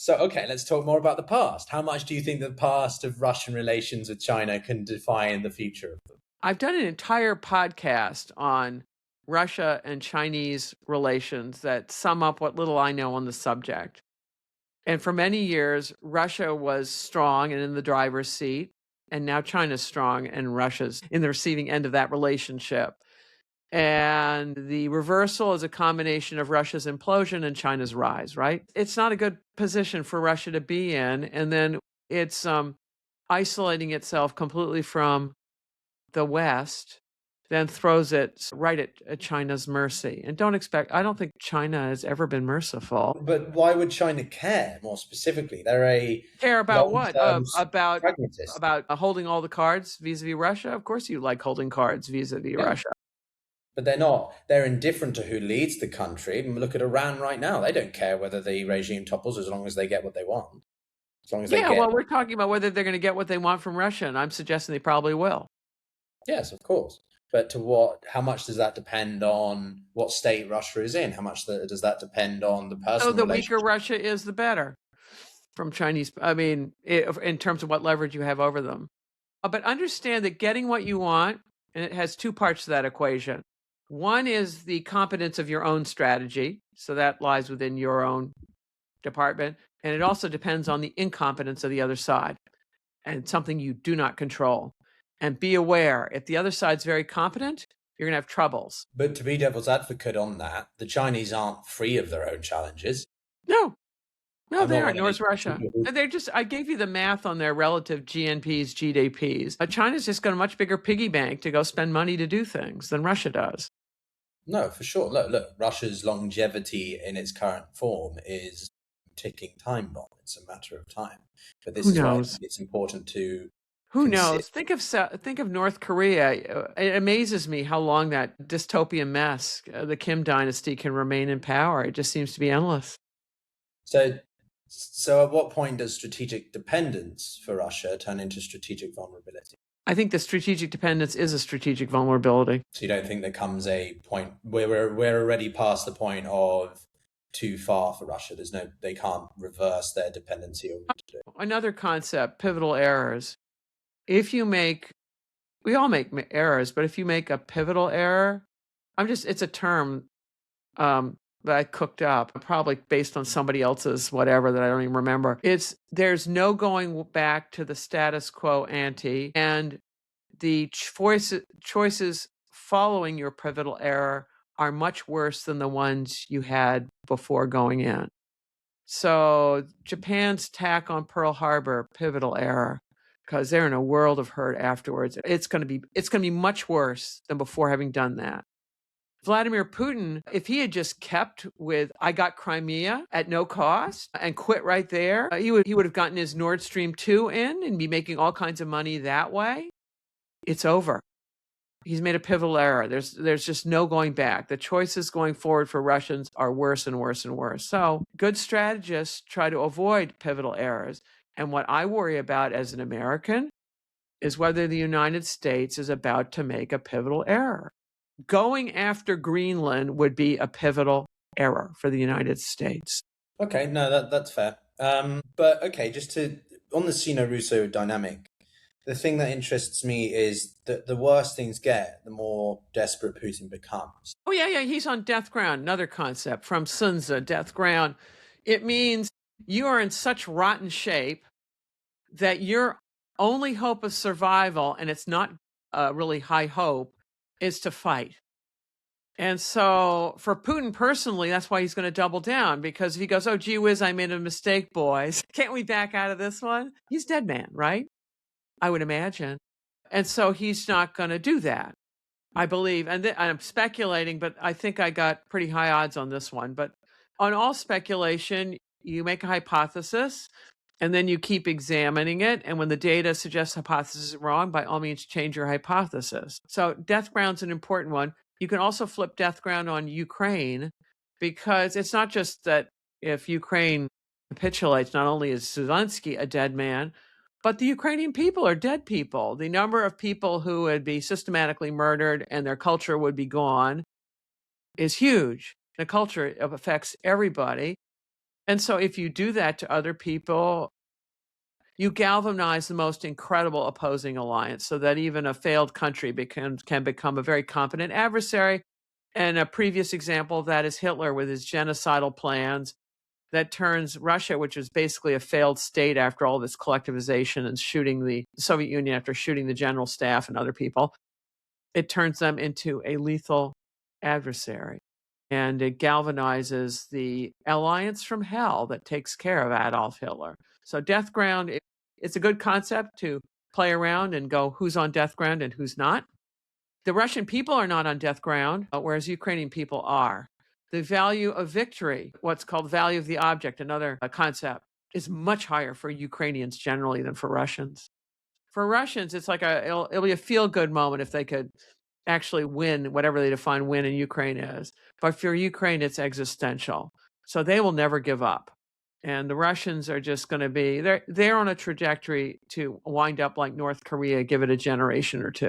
So, okay, let's talk more about the past. How much do you think the past of Russian relations with China can define the future of them? I've done an entire podcast on Russia and Chinese relations that sum up what little I know on the subject. And for many years, Russia was strong and in the driver's seat. And now China's strong and Russia's in the receiving end of that relationship. And the reversal is a combination of Russia's implosion and China's rise, right? It's not a good position for Russia to be in. And then it's isolating itself completely from the West, then throws it right at China's mercy. And I don't think China has ever been merciful. But why would China care more specifically? They're a Care about what? long-term pragmatist. About holding all the cards vis-a-vis Russia? Of course you like holding cards vis-a-vis Yeah. Russia. But they're not. They're indifferent to who leads the country. Look at Iran right now. They don't care whether the regime topples as long as they get what they want. As long as they get... well, we're talking about whether they're going to get what they want from Russia, and I'm suggesting they probably will. Yes, of course. But how much does that depend on what state Russia is in? How much does that depend on the personal the weaker Russia is, the better from Chinese, in terms of what leverage you have over them. But understand that getting what you want, and it has two parts to that equation. One is the competence of your own strategy. So that lies within your own department. And it also depends on the incompetence of the other side and something you do not control. And be aware, if the other side's very competent, you're going to have troubles. But to be devil's advocate on that, the Chinese aren't free of their own challenges. No, they aren't, nor is Russia. I gave you the math on their relative GNPs, GDPs. China's just got a much bigger piggy bank to go spend money to do things than Russia does. No, for sure. Look, Russia's longevity in its current form is a ticking time bomb. It's a matter of time. But this is why it's important to... Who knows? Think of North Korea. It amazes me how long that dystopian mess, the Kim dynasty, can remain in power. It just seems to be endless. So at what point does strategic dependence for Russia turn into strategic vulnerability? I think the strategic dependence is a strategic vulnerability. So you don't think there comes a point where we're already past the point of too far for Russia? They can't reverse their dependency on what to do. Another concept, pivotal errors. We all make errors, but if you make a pivotal error, it's a term that I cooked up, probably based on somebody else's whatever that I don't even remember. There's no going back to the status quo ante, and the choices following your pivotal error are much worse than the ones you had before going in. So Japan's attack on Pearl Harbor, pivotal error, because they're in a world of hurt afterwards. It's going to be much worse than before having done that. Vladimir Putin, if he had just kept with, I got Crimea at no cost and quit right there, he would have gotten his Nord Stream 2 in and be making all kinds of money that way. It's over. He's made a pivotal error. There's just no going back. The choices going forward for Russians are worse and worse and worse. So good strategists try to avoid pivotal errors. And what I worry about as an American is whether the United States is about to make a pivotal error. Going after Greenland would be a pivotal error for the United States. Okay, no, that's fair. But okay, on the Sino-Russo dynamic, the thing that interests me is that the worse things get, the more desperate Putin becomes. Oh, yeah, he's on death ground. Another concept from Sun Tzu, death ground. It means you are in such rotten shape that your only hope of survival, and it's not really high hope, is to fight. And so for Putin personally, that's why he's going to double down, because if he goes, oh, gee whiz, I made a mistake, boys. Can't we back out of this one? He's dead man, right? I would imagine. And so he's not going to do that, I believe. And I'm speculating, but I think I got pretty high odds on this one. But on all speculation, you make a hypothesis, and then you keep examining it. And when the data suggests the hypothesis is wrong, by all means, change your hypothesis. So death ground's an important one. You can also flip death ground on Ukraine, because it's not just that if Ukraine capitulates, not only is Zelensky a dead man, but the Ukrainian people are dead people. The number of people who would be systematically murdered and their culture would be gone is huge. The culture affects everybody. And so if you do that to other people, you galvanize the most incredible opposing alliance so that even a failed country can become a very competent adversary. And a previous example of that is Hitler with his genocidal plans that turns Russia, which was basically a failed state after all this collectivization and shooting the Soviet Union after shooting the general staff and other people, it turns them into a lethal adversary. And it galvanizes the alliance from hell that takes care of Adolf Hitler. So death ground, it's a good concept to play around and go who's on death ground and who's not. The Russian people are not on death ground, whereas Ukrainian people are. The value of victory, what's called value of the object, another concept, is much higher for Ukrainians generally than for Russians. For Russians, it's like it'll be a feel-good moment if they could actually win whatever they define win in Ukraine is. But for Ukraine, it's existential. So they will never give up. And the Russians are just going to be, they're on a trajectory to wind up like North Korea, give it a generation or two.